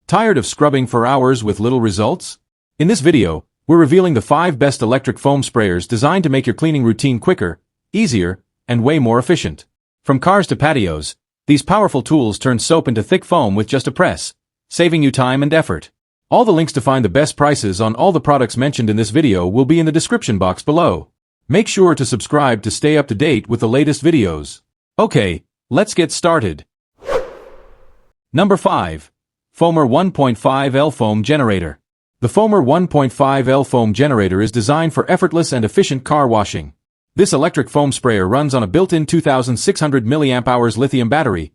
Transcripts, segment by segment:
Tired of scrubbing for hours with little results? In this video, we're revealing the 5 best electric foam sprayers designed to make your cleaning routine quicker, easier, and way more efficient. From cars to patios, these powerful tools turn soap into thick foam with just a press, saving you time and effort. All the links to find the best prices on all the products mentioned in this video will be in the description box below. Make sure to subscribe to stay up to date with the latest videos. Okay, let's get started. Number 5. Fulmer 1.5L Foam Generator. The Fulmer 1.5L Foam Generator is designed for effortless and efficient car washing. This electric foam sprayer runs on a built-in 2,600 mAh lithium battery,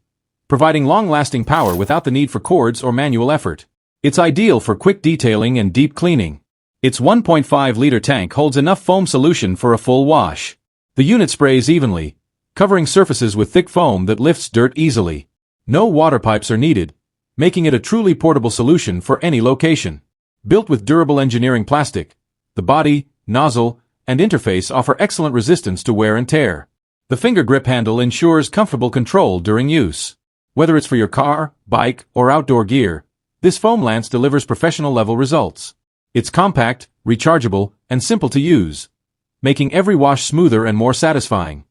providing long-lasting power without the need for cords or manual effort. It's ideal for quick detailing and deep cleaning. Its 1.5-liter tank holds enough foam solution for a full wash. The unit sprays evenly, covering surfaces with thick foam that lifts dirt easily. No water pipes are needed, making it a truly portable solution for any location. Built with durable engineering plastic, the body, nozzle, and interface offer excellent resistance to wear and tear. The finger grip handle ensures comfortable control during use. Whether it's for your car, bike, or outdoor gear, this foam lance delivers professional-level results. It's compact, rechargeable, and simple to use, making every wash smoother and more satisfying.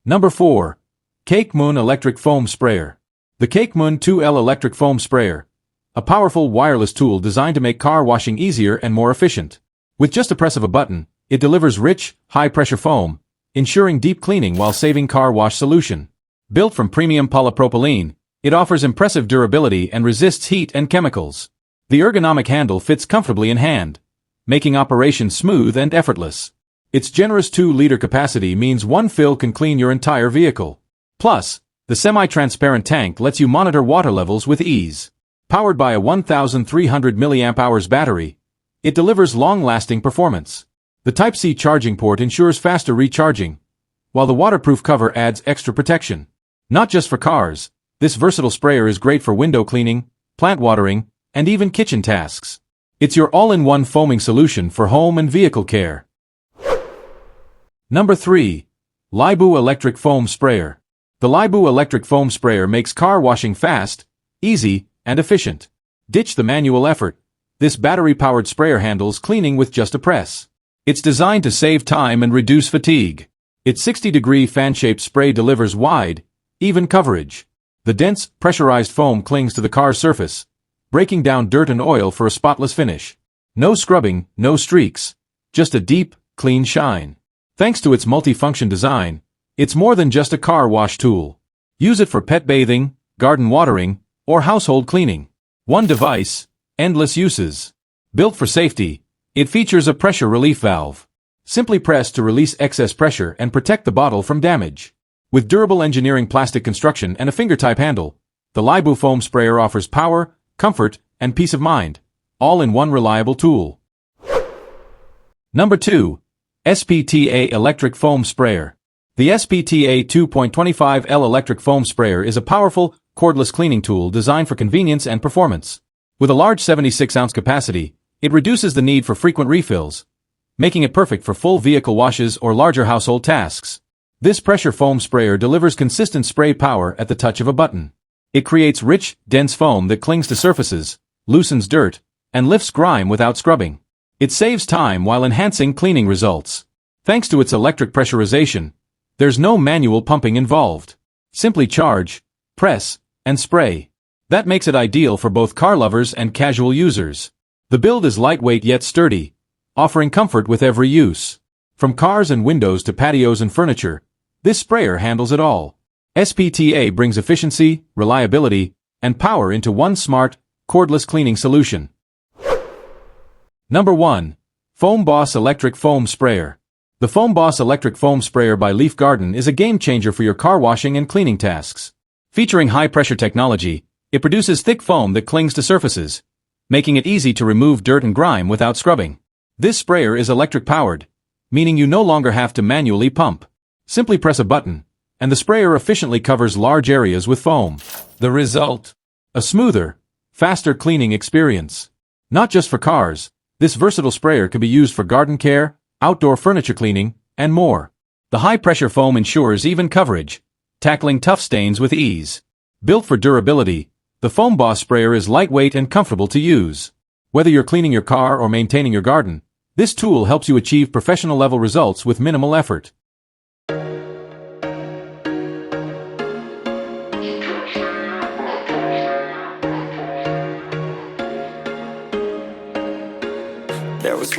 Number 4. KakeMoon Electric Foam Sprayer. The KakeMoon 2L Electric Foam Sprayer, a powerful wireless tool designed to make car washing easier and more efficient. With just a press of a button, it delivers rich, high-pressure foam, ensuring deep cleaning while saving car wash solution. Built from premium polypropylene, it offers impressive durability and resists heat and chemicals. The ergonomic handle fits comfortably in hand, making operation smooth and effortless. Its generous 2-liter capacity means one fill can clean your entire vehicle. Plus, the semi-transparent tank lets you monitor water levels with ease. Powered by a 1,300 mAh battery, it delivers long-lasting performance. The Type-C charging port ensures faster recharging, while the waterproof cover adds extra protection. Not just for cars, this versatile sprayer is great for window cleaning, plant watering, and even kitchen tasks. It's your all-in-one foaming solution for home and vehicle care. Number 3. LEIBOO Electric Foam Sprayer. The LEIBOO electric foam sprayer makes car washing fast, easy, and efficient. Ditch the manual effort. This battery-powered sprayer handles cleaning with just a press. It's designed to save time and reduce fatigue. Its 60-degree fan-shaped spray delivers wide, even coverage. The dense, pressurized foam clings to the car's surface, breaking down dirt and oil for a spotless finish. No scrubbing, no streaks, just a deep, clean shine. Thanks to its multi-function design, it's more than just a car wash tool. Use it for pet bathing, garden watering, or household cleaning. One device, endless uses. Built for safety, it features a pressure relief valve. Simply press to release excess pressure and protect the bottle from damage. With durable engineering plastic construction and a finger-type handle, the LEIBOO foam sprayer offers power, comfort, and peace of mind, all in one reliable tool. Number 2. SPTA Electric Foam Sprayer. The SPTA 2.25L Electric Foam Sprayer is a powerful, cordless cleaning tool designed for convenience and performance. With a large 76-ounce capacity, it reduces the need for frequent refills, making it perfect for full vehicle washes or larger household tasks. This pressure foam sprayer delivers consistent spray power at the touch of a button. It creates rich, dense foam that clings to surfaces, loosens dirt, and lifts grime without scrubbing. It saves time while enhancing cleaning results. Thanks to its electric pressurization, there's no manual pumping involved. Simply charge, press, and spray. That makes it ideal for both car lovers and casual users. The build is lightweight yet sturdy, offering comfort with every use. From cars and windows to patios and furniture, this sprayer handles it all. SPTA brings efficiency, reliability, and power into one smart, cordless cleaning solution. Number 1. Foamboss Electric Foam Sprayer. The Foamboss Electric Foam Sprayer by Leaf Garden is a game-changer for your car washing and cleaning tasks. Featuring high-pressure technology, it produces thick foam that clings to surfaces, making it easy to remove dirt and grime without scrubbing. This sprayer is electric-powered, meaning you no longer have to manually pump. Simply press a button, and the sprayer efficiently covers large areas with foam. The result? A smoother, faster cleaning experience. Not just for cars, this versatile sprayer can be used for garden care, outdoor furniture cleaning, and more. The high-pressure foam ensures even coverage, tackling tough stains with ease. Built for durability, The Foamboss sprayer is lightweight and comfortable to use. Whether you're cleaning your car or maintaining your garden, this tool helps you achieve professional-level results with minimal effort. There was